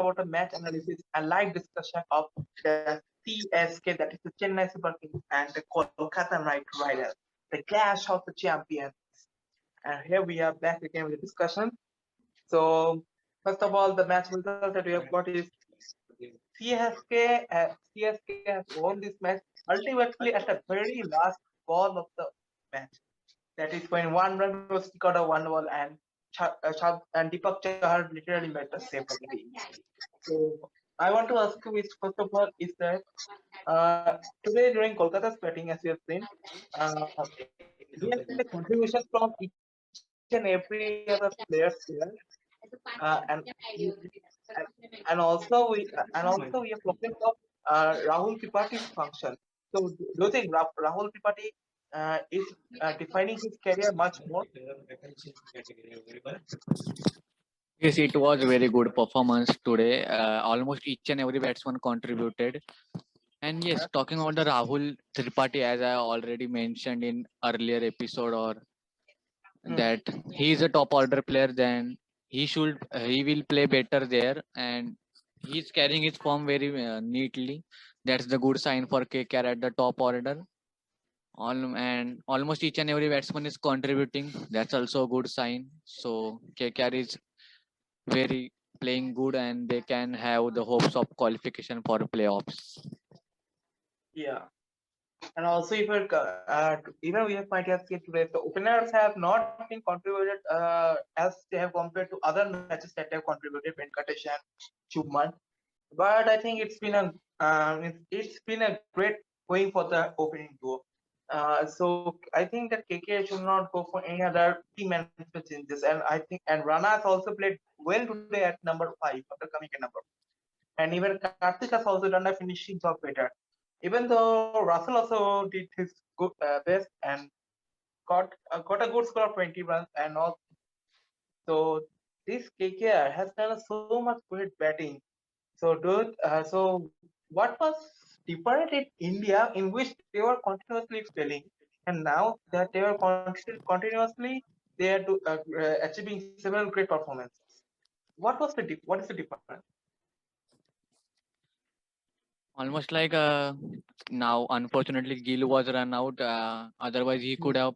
about a match analysis and live discussion of the CSK, that is the Chennai Super Kings, and the Kolkata Knight Riders, the clash of the champions. And here we are back again with the discussion. So, first of all, the match result that we have got is CSK has won this match ultimately at the very last ball of the match. That is when one run was kicked out of one ball, and and Deepak Chahar literally made the save for the team. So I want to ask you, is first of all, is that today during Kolkata's batting, as you have seen, we have seen the contribution from each and every other players here, and and also we have spoken of Rahul Tripathi's function. So do you think Rahul Tripathi is defining his career much more? Yes, it was very good performance today. Almost each and every batsman contributed. And yes, talking about the Rahul Tripathi, as I already mentioned in earlier episode, or Hmm. that he is a top order player, then he will play better there, and he's carrying his form very neatly. That's the good sign for KKR at the top order. And almost each and every batsman is contributing. That's also a good sign. So KKR is very playing good, and they can have the hopes of qualification for playoffs. Yeah. And also, if even we have might have seen today, the openers have not been contributed as they have compared to other matches that have contributed, Venkatesh and Chubman. But I think it's been a great going for the opening duo. So I think that KK should not go for any other team management changes, and I think and Rana has also played well today at number 5 after coming at number. And even Karthik has also done a finishing job better. Even though Russell also did his best and got a good score of 20 runs and all. So this KKR has done so much great batting. So what was different in India in which they were continuously failing, and now that they were continuously they are achieving several great performances. What is the difference? Almost like now, unfortunately, Gill was run out. Otherwise, he could have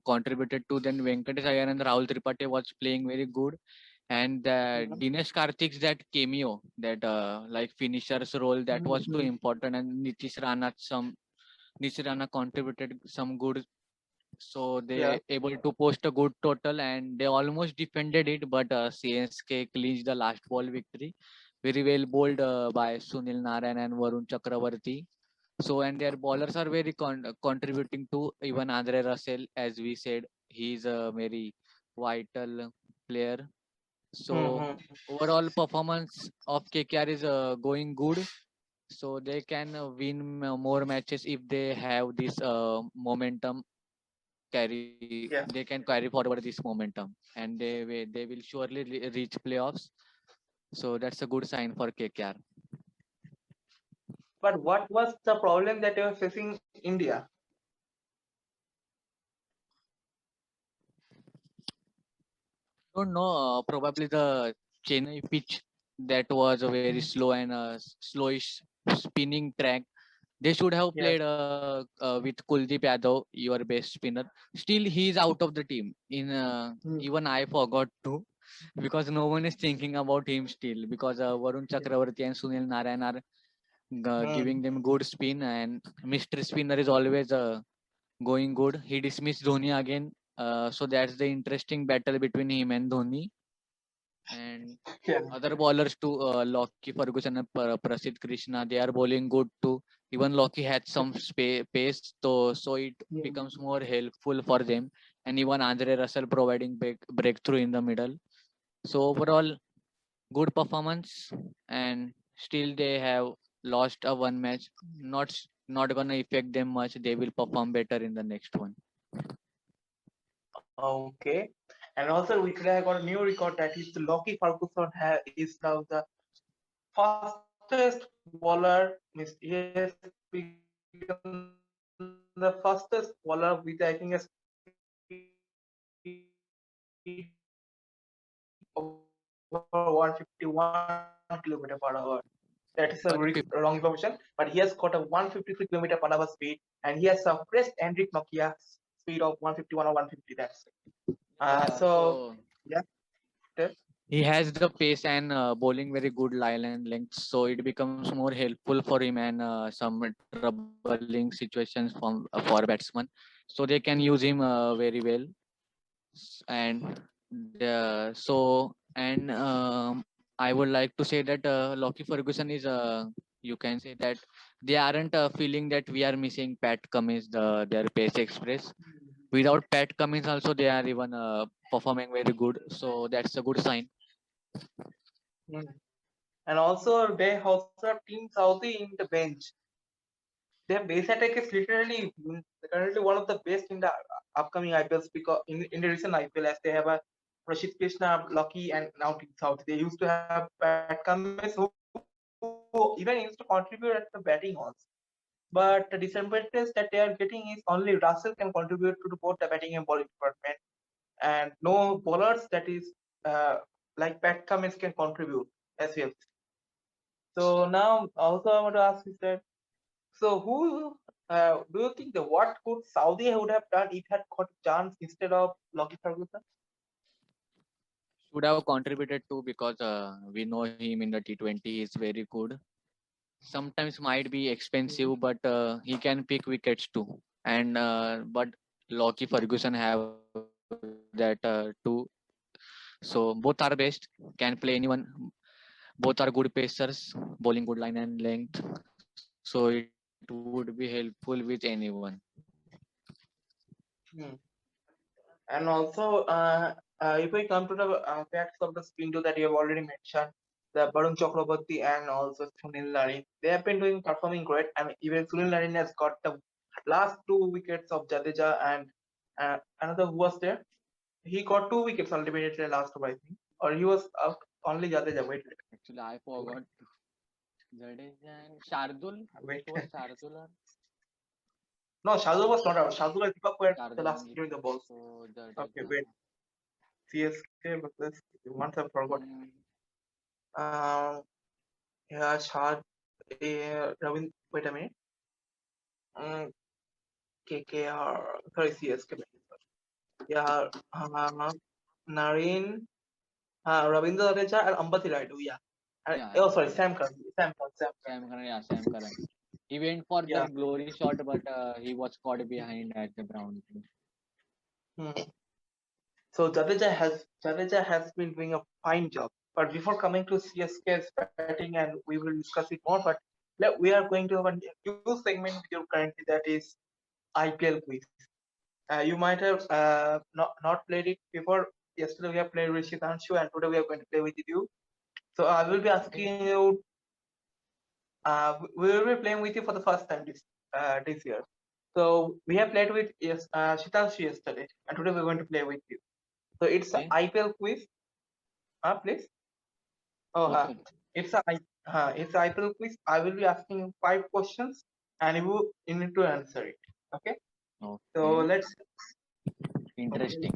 contributed to. Then Venkatesh Iyer and Rahul Tripathi was playing very good, and Mhm. Dinesh Karthik's that cameo, that like finisher's role, that was too Mhm. important. And Nitish Rana contributed some good, so Yeah. they able to post a good total, and they almost defended it, but CSK clinched the last ball victory. Very well bowled by Sunil Narayan and Varun Chakravarti. So, and their bowlers are very contributing to. Even Andre Russell, as we said, he's a very vital player. So Mhm. overall performance of KKR is going good. So they can win more matches if they have this momentum carry. They Yeah. can carry forward this momentum, and they will surely reach playoffs. So that's a good sign for KKR. But what was the problem that you were facing India? Don't know. Probably the Chennai pitch, that was a very Mhm. slow and slowish spinning track. They should have Yes. played with Kuldeep Yadav, your best spinner. Still, he is out of the team. Mm. Even I forgot to, because no one is thinking about him still. Because Varun Yeah. Chakravarti and Sunil Narayan are Mm. giving them good spin, and Mr. Spinner is always going good. He dismissed Dhoni again. So that's the interesting battle between him and Dhoni. And Yeah. other bowlers too, Lockie Ferguson and Prasidh Krishna, they are bowling good too. Even Lockie had some pace, so it Mm. becomes more helpful for them. And even Andre Russell providing breakthrough in the middle. So overall, good performance, and still they have lost a one match. Not gonna affect them much. They will perform better in the next one. Okay. And also, we today got a new record that is the Lockie Ferguson is now the fastest bowler. Means he has become the fastest bowler with I think a 60 over 100 km/h. for 151 kilometer per hour. That is a But wrong information, but he has got a 153 kilometer per hour speed, and he has suppressed Hendrik Nokia's speed of 151 or 150. That's it. So so yeah, that- he has the pace and bowling very good line and length, so it becomes more helpful for him and some troubling situations for batsmen. So they can use him very well. And I would like to say that Lockie Ferguson is you can say that they aren't feeling that we are missing Pat Cummins, their pace express. Without Pat Cummins also they are even performing very good, so that's a good sign. Mm. And also they also have Team Saudi in the bench. Their base attack is literally currently one of the best in the upcoming IPLs, because in the recent IPL, as they have a Rashid Krishna, Lucky, and now Team South. They used to have Pat Cummins who even used to contribute at the batting also. But the disadvantage that they are getting is only Russell can contribute to both the batting and bowling department, and no bowlers that is uh, like Pat Cummins can contribute as well. So now also I want to ask is that, so who do you think the what could Saudi would have done if had got a chance instead of Lockie Ferguson? Should have contributed too, because we know him in the T20. He's very good. Sometimes might be expensive, but he can pick wickets too. And but Lockie Ferguson have that too. So both are best. Can play anyone. Both are good pacers, bowling good line and length. So it would be helpful with anyone. Hmm. And also, if we come to the facts of the spin tour that you have already mentioned, the Barun Chakraborty and also Sunil Narine, they have been doing performing great. I mean, even Sunil Narine has got the last 2 wickets of Jadeja, and another who was there. He got 2 wickets ultimately in the last over, I think, or he was out only Jadeja. Actually, I forgot Jadeja and Shardul. Wait. It was Shardul or No, Shazul was not out. Shazul and Deepak were the Shardul last only. during the balls. So Okay, Jadeja. wait. CSK versus once I forgot. Mm, Um, yeah, Shad, Ravin. Wait a minute. Um, KKR. Sorry, CSK. Yeah, Nareen, Ravindra Jadeja, and Ambati Raidu. Yeah. yeah, Oh, yeah. sorry, Sam Curran. Sam Curran. Sam Curran, yeah, Sam Curran. He went for Yeah. that glory shot, but he was caught behind at the ground. Hmm. So Jadeja has been doing a fine job. But before coming to CSK's batting, and we will discuss it more, but we are going to have a new segment with you currently, that is IPL quiz. You might have not played it before. Yesterday we have played with Shitanshu, and today we are going to play with you. So I will be Okay. asking you. We will be playing with you for the first time this year. So we have played with Shitanshu yesterday, and today we are going to play with you. So it's an Okay. IPL quiz. Please. Oh, Okay. it's a IPL quiz. I will be asking you 5 questions, and you need to answer it. Okay. So Okay. let's. Okay. Interesting.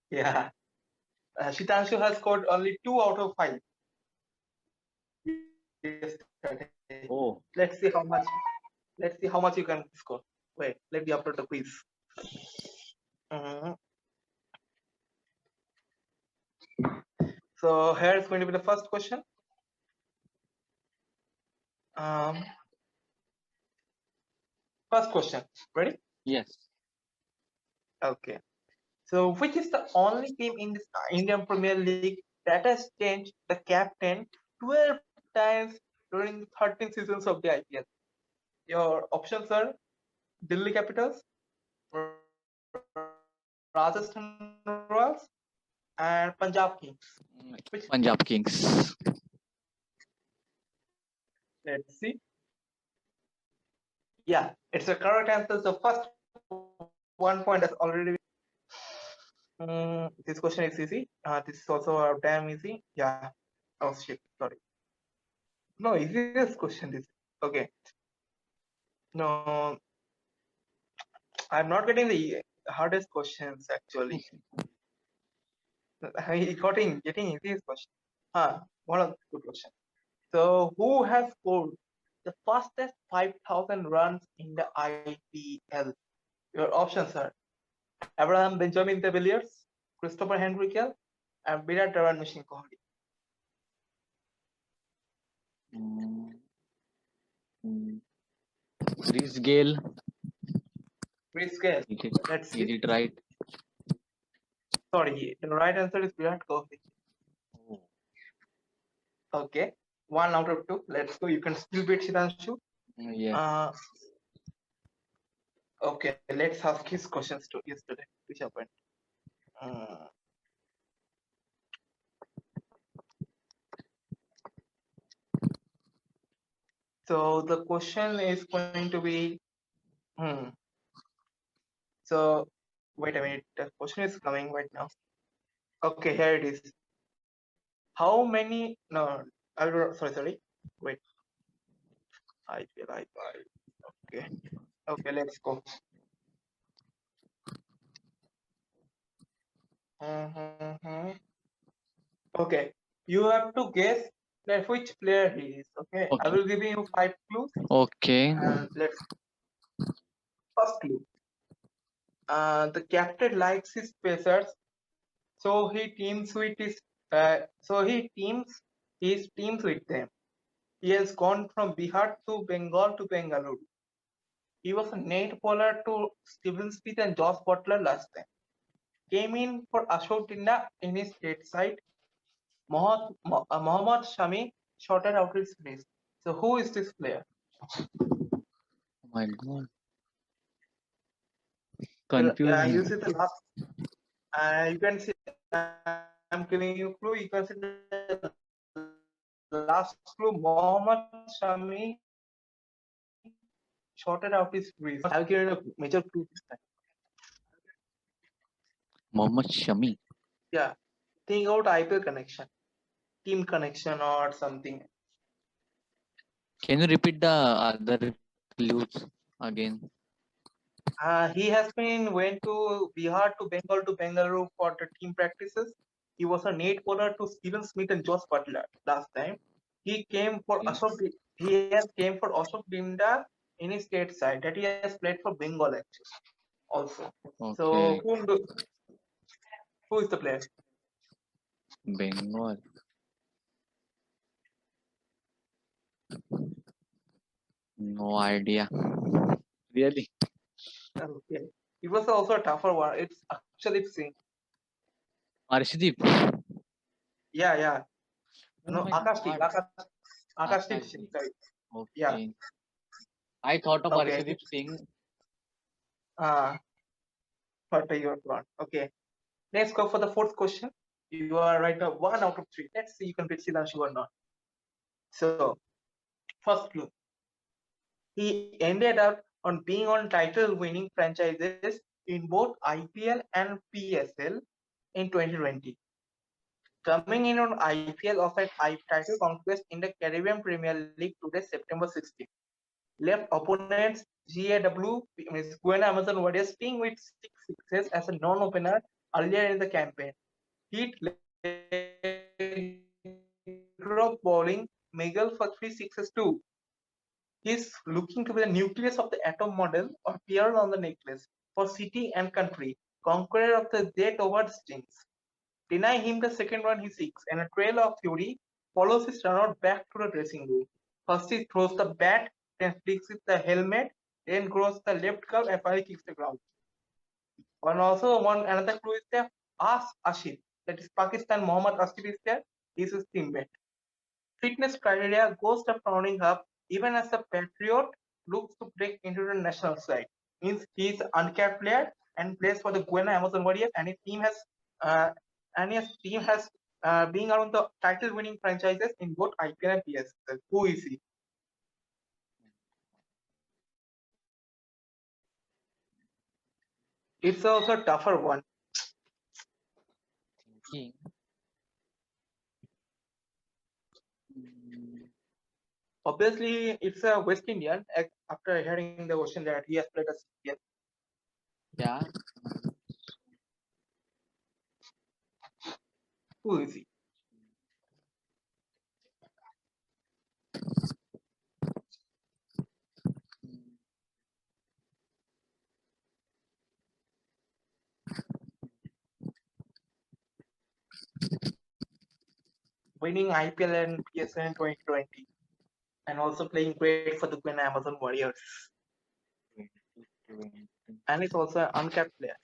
Yeah. Shitanshu has scored only 2 out of 5 yesterday. Let's see how Oh, much. Let's see how much you can score. Wait, let me upload the quiz. Mhm. So here is going to be the first question. Um, First question. Ready? yes. Okay. So, which is the only team in this Indian Premier League that has changed the captain 12 times during the 13 seasons of the IPL? Your options are Delhi Capitals, Rajasthan Royals, and Punjab Kings. Which is the one? Punjab Kings. Let's see. Yeah, it's a correct answer. The first 1 point has already been. This question is easy. This is also damn easy. Yeah. Oh shit. Sorry. No, easiest question. This. Okay. No, I'm not getting the hardest questions actually. Getting easy question. One of the good question. So, who has scored the fastest 5,000 runs in the IPL? Your options are Abraham Benjamin de Villiers, Christopher Henrique, and Virat Dhawan Singh Kohli. Mm, mm. Chris Gale. Chris Gayle. Is it, Let's is see. it right? Sorry, the right answer is Virat Kohli. Oh. Okay, 1 out of 2. Let's go. You can still beat Shidanshu. Yeah. Uh, okay, let's ask his questions to yesterday. Which happened? Uh, so the question is going to be, hmm. So wait a minute. The question is coming right now. Okay, here it is. How many? No, sorry. Wait. IPL. Okay. Okay, let's go. Mhm. Okay, you have to guess that which player he is. Okay, I Okay. will give you 5 clues. Okay. And let's first clue. The captain likes his pacers, so he teams with his. His teams with them. He has gone from Bihar to Bengal to Bengaluru. He was a net bowler to Steven Smith and Josh Butler last time. Came in for Ashok Dinda in his state side. Mohammad Shami shorted out his list. So who is this player? Oh my God. You Confusing. see the last. You can see. I'm giving you clue. You can see the last clue. Mohammad Shami shorted out his list. I've given a major clue this time. Mohammad Shami. Yeah. Think about IPL connection, team connection, or something. Can you repeat the other clues again? He has been went to Bihar to Bengal to Bengaluru for the team practices. He was a net bowler to Steven Smith and Josh Butler last time. He came for Okay. Ashok. He has came for Ashok Bimda in his state side that he has played for Bengal actually also. So Okay. who is the player? Bengal. No idea. Really? Okay. It was also a tougher one. It's Akshadeep Singh. Arshdeep. Yeah. Oh No, my Akashdeep. God. Akashdeep Singh. Akashdeep. Sorry. Yeah. Okay. I thought of Okay. Arshdeep Singh. Uh, but you're wrong. Okay. Let's go for the fourth question. You are right now 1 out of 3. Let's see you can beat Sidanshu or not. So, first clue. He ended up on being on title winning franchises in both IPL and PSL in 2020. Coming in on IPL of a title conquest in the Caribbean Premier League today, September 16. Left opponents GAW, means Guyana Amazon Warriors, playing with 6 sixes as a non-opener earlier in the campaign. Hit drop bowling Miguel for 3 sixes too. He's looking to be the nucleus of the atom model or pearl on the necklace for city and country, conqueror of the jet over strings. Deny him the second one he seeks, and a trail of fury follows his run out back to the dressing room. First he throws the bat, then flicks with the helmet, then grows the left glove and finally kicks the ground. And also another clue is there, Ashif, that is Pakistan Mohammad Ashif is there. He's his teammate. Fitness criteria goes the frowning up even as the Patriot looks to break into the national side. Means he's an uncapped player and plays for the Guyana Amazon Warriors, and his team has being around the title winning franchises in both IPL and PSL. Who is he? It's also a tougher one. Thinking. Mm, Obviously, it's a West Indian. After hearing the question that he has played as CPL. Yeah. Too easy. Winning IPL and PSL in 2020, and also playing great for the Queen Amazon Warriors. And it's also an uncapped player.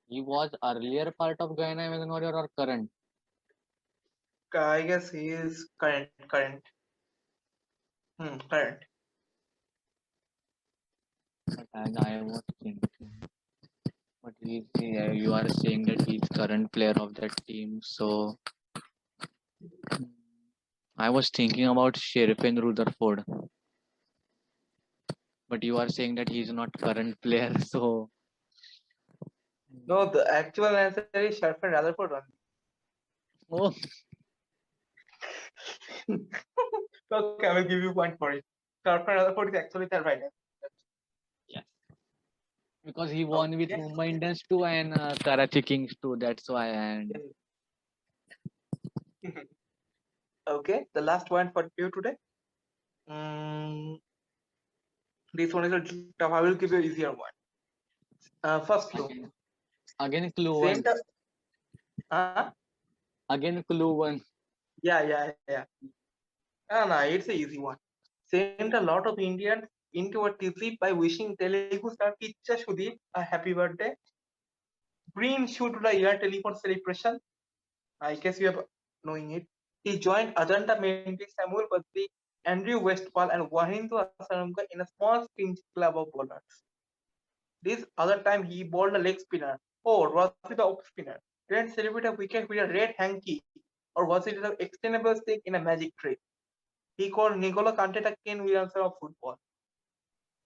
He was earlier part of Guyana Amazon Warrior or current? I guess he is current. Current. But as I was thinking, but you are saying that he's current player of that team, so I was thinking about Sherifin Rutherford, but you are saying that he's not current player, so No, the actual answer is Sharfin Rutherford only. oh, Okay, I will give you point for it. Sharfin Rutherford is actually the right answer. yeah, because he won with Okay. Mumbai Indians too and Karachi Kings too. That's why. And Okay, the last one for you today. This one is a tough. I will give you an easier one. First clue. again clue one. Same time. Again clue one. Yeah. No, it's an easy one. Sent a lot of Indians into a TC by wishing Telugu star Kicha Sudeep a happy birthday. Green shoe to the year telephone celebration. I guess you have knowing it. He joined Ajanta Mendy, Samuel Badri, Andrew Westphal, and Wahindu Asaramka in a small fringe club of bowlers. This other time he bowled a leg spinner. Oh, was it the off spinner? Didn't celebrate a wicket with a red hanky, or was it an extendable stick in a magic trick? He called Nicola Kante the Ken Williamson of football.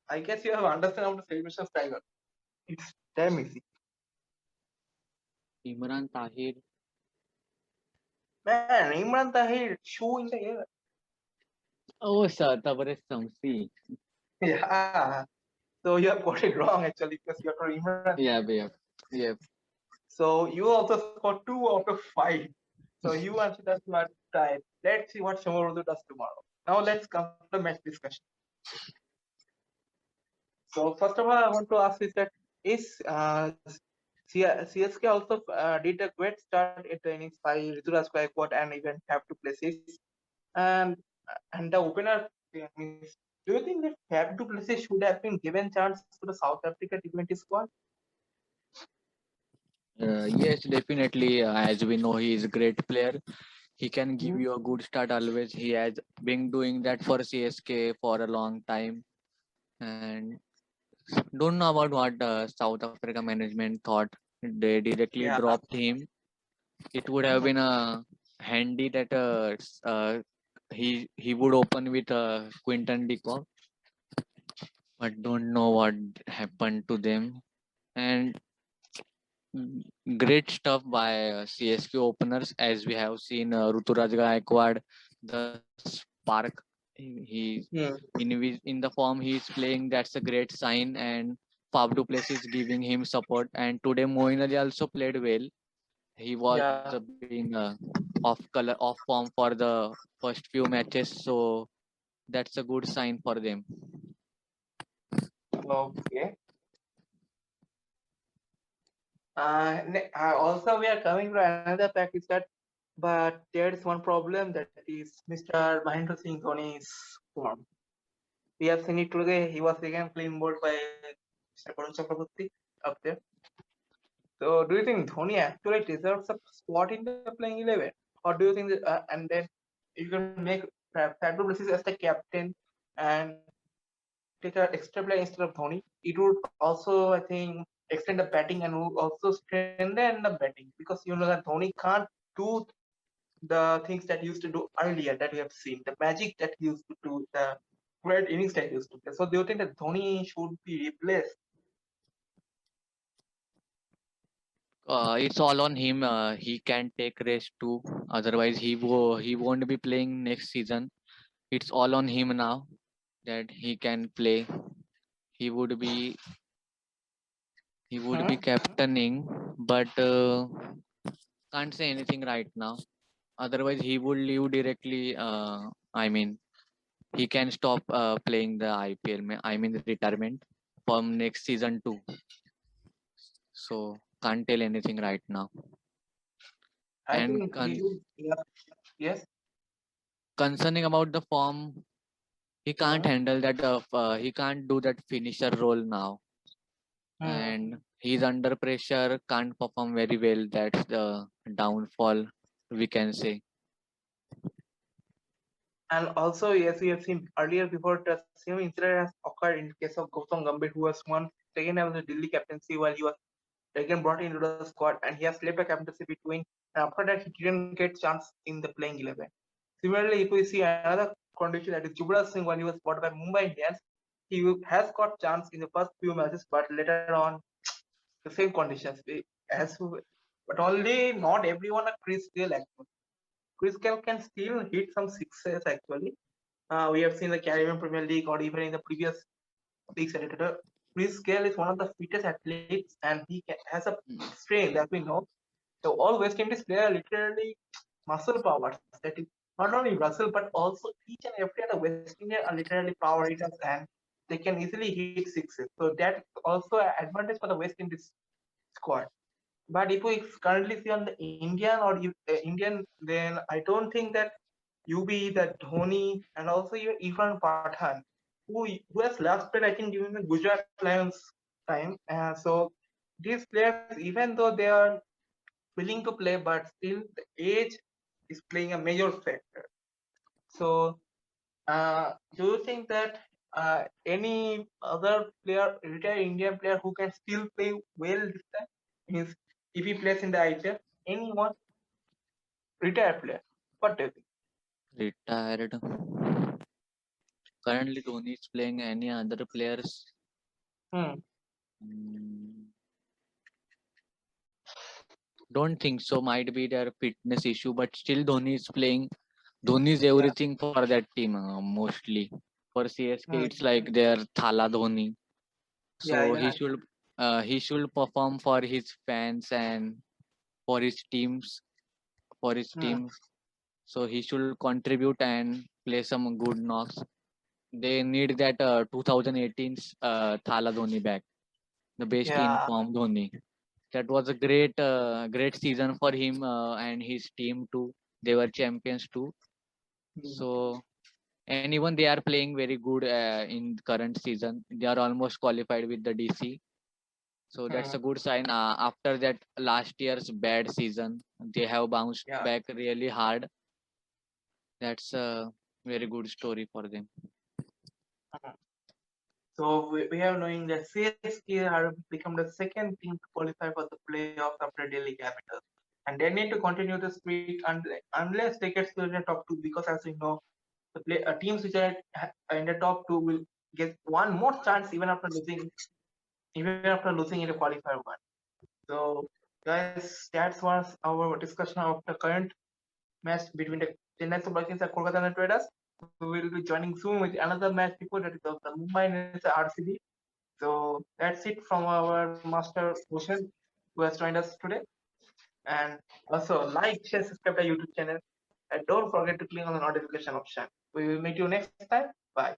I guess you have understood how the celebration style. It's damn easy. Imran Tahir. Man, Imran Tahir, shoe in the air. Oh, sir, Tabaris Samsi. Yeah. So you have got it wrong actually because you have to Imran. Yeah. So you also scored 2 out of 5. So you answered that smart type. Let's see what Shomorudu does tomorrow. Now let's come to the match discussion. So first of all, I want to ask is that is CSK also did a great start at the innings by Rituraj Gaikwad and even have to places and the opener means, do you think that Fab du Plessis should have been given chance to the South Africa T20 squad? Yes, definitely. As we know, he is a great player. He can give you a good start always. He has been doing that for CSK for a long time. And don't know about what South Africa management thought. They directly Yeah. dropped him. It would have been a handy that he would open with Quinton de Kock, but don't know what happened to them. And great stuff by CSK openers, as we have seen Ruturaj Gaikwad, the spark. He in the form he is playing. That's a great sign, and Faf du Plessis is giving him support. And today Moeen Ali also played well. He was Yeah. being off form for the first few matches, so that's a good sign for them. Okay. Also, we are coming to another fact is that, but there is one problem that is Mr. Mahendra Singh Dhoni's form. We have seen it today. He was again clean bowled by Mr. Varun Chakraborty up there. So, do you think Dhoni actually deserves a spot in the playing 11, or do you think that, and then you can make Fab du Plessis as the captain and take an extra player instead of Dhoni? It would also, I think, extend the batting and would also strengthen the batting because you know that Dhoni can't do the things that he used to do earlier that we have seen, the magic that he used to do, the great innings that he used to play. So, do you think that Dhoni should be replaced? It's all on him. He can take rest too. Otherwise, he won't be playing next season. It's all on him now that he can play. He would be He would be captaining, but can't say anything right now. Otherwise, he would leave directly. I mean, he can stop playing the IPL. I mean, retirement from next season too. So can't tell anything right now. I And think he will. Yeah. Yes. concerning about the form, he can't Hmm. handle that. He can't do that finisher role now, Hmm. and he's under pressure. Can't perform very well. That's the downfall, we can say. And also, yes, we have seen earlier before the same incident has occurred in case of Gautam Gambhir, who was once taken out of the Delhi captaincy while he was again brought into the squad, and he has left the captaincy between. And after that, he didn't get chance in the playing 11. Similarly, if we see another condition, that is Yuvraj Singh, when he was bought by Mumbai Indians, has got chance in the first few matches, but later on the same conditions. But only not everyone a Chris Gale actually. Chris Gale can still hit some sixes actually. We have seen the Caribbean Premier League or even in the previous leagues editor. Chris Gale is one of the fittest athletes and has a strength that we know. So all West Indies player literally muscle powers. That is not only Russell but also each and every other West Indian are literally power hitters and they can easily hit sixes. So that's also an advantage for the West Indies squad. But if we currently see on the Indian or Indian, then I don't think that UB, that Dhoni, and also even Irfan Pathan, who has last played I think during the Gujarat Lions time. So these players, even though they are willing to play, but still the age is playing a major factor. So do you think that any other player, retired Indian player who can still play well this time? Means if he plays in the IPL, anyone retired player. What do you think? Retired. Currently, Dhoni is playing any other players. Hmm. Mm, don't think so. Might be their fitness issue, but still Dhoni is playing. Dhoni is Yeah. everything for that team mostly. For CSK, Hmm. it's like their Thala Dhoni. Yeah. So Yeah. he should perform for his fans and for his teams for his Hmm. team. So he should contribute and play some good knocks. They need that 2018's Thala Dhoni back, the best in Yeah. form Dhoni. That was a great season for him and his team too. They were champions too. Hmm. So and even they are playing very good in current season. They are almost qualified with the DC. So that's Hmm. a good sign. After that last year's bad season, they have bounced Yeah. back really hard. That's a very good story for them. Hmm. So we have knowing that CSK have become the second team to qualify for the playoffs after Delhi Capitals, and they need to continue the streak unless they get to the top two. Because as we know, teams which are in the top two will get one more chance even after losing in the qualifier one. So guys, that was our discussion of the current match between the Chennai Super Kings and Kolkata Knight Riders. We will be joining soon with another match before that is of the Mumbai Indians RCB. So that's it from our master Bhushan who has joined us today. And also like, share, subscribe to our YouTube channel. And don't forget to click on the notification option. We will meet you next time. Bye.